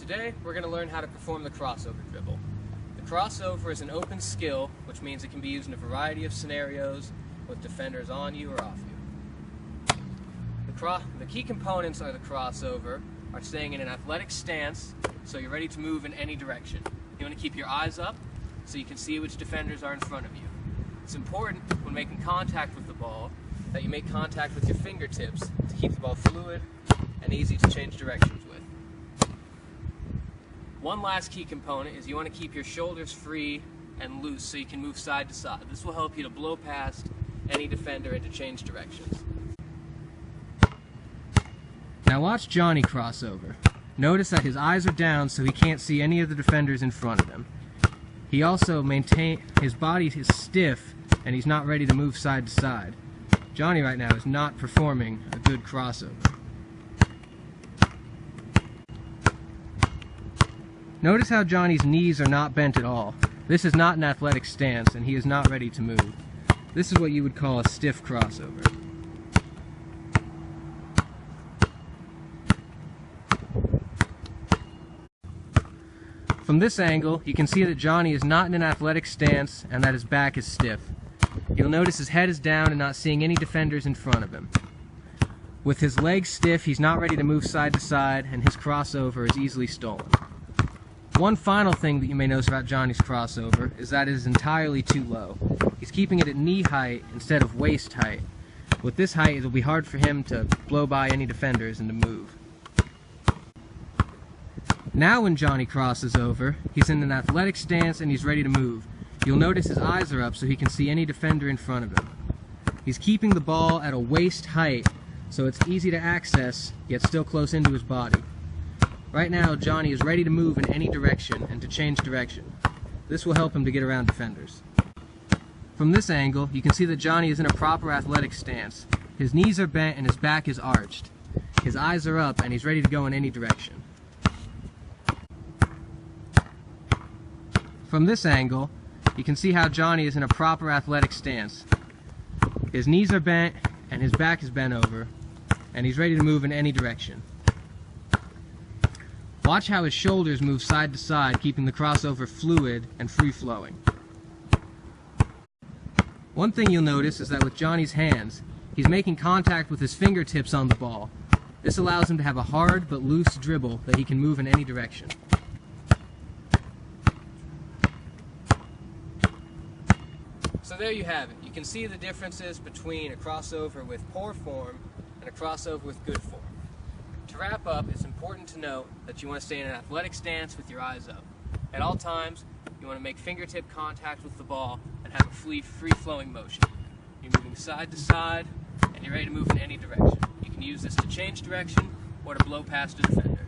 Today, we're going to learn how to perform the crossover dribble. The crossover is an open skill, which means it can be used in a variety of scenarios with defenders on you or off you. The key components of the crossover are staying in an athletic stance, so you're ready to move in any direction. You want to keep your eyes up so you can see which defenders are in front of you. It's important when making contact with the ball that you make contact with your fingertips to keep the ball fluid and easy to change directions with. One last key component is you want to keep your shoulders free and loose so you can move side to side. This will help you to blow past any defender and to change directions. Now watch Johnny crossover. Notice that his eyes are down so he can't see any of the defenders in front of him. He also his body is stiff and he's not ready to move side to side. Johnny right now is not performing a good crossover. Notice how Johnny's knees are not bent at all. This is not an athletic stance and he is not ready to move. This is what you would call a stiff crossover. From this angle, you can see that Johnny is not in an athletic stance and that his back is stiff. You'll notice his head is down and not seeing any defenders in front of him. With his legs stiff, he's not ready to move side to side and his crossover is easily stolen. One final thing that you may notice about Johnny's crossover is that it is entirely too low. He's keeping it at knee height instead of waist height. With this height, it will be hard for him to blow by any defenders and to move. Now when Johnny crosses over, he's in an athletic stance and he's ready to move. You'll notice his eyes are up so he can see any defender in front of him. He's keeping the ball at a waist height so it's easy to access, yet still close into his body. Right now, Johnny is ready to move in any direction and to change direction. This will help him to get around defenders. From this angle, you can see that Johnny is in a proper athletic stance. His knees are bent and his back is arched. His eyes are up and he's ready to go in any direction. From this angle, you can see how Johnny is in a proper athletic stance. His knees are bent and his back is bent over, and he's ready to move in any direction. Watch how his shoulders move side to side, keeping the crossover fluid and free-flowing. One thing you'll notice is that with Johnny's hands, he's making contact with his fingertips on the ball. This allows him to have a hard but loose dribble that he can move in any direction. So there you have it. You can see the differences between a crossover with poor form and a crossover with good form. To wrap up, it's important to note that you want to stay in an athletic stance with your eyes up. At all times, you want to make fingertip contact with the ball and have a free-flowing motion. You're moving side to side, and you're ready to move in any direction. You can use this to change direction or to blow past a defender.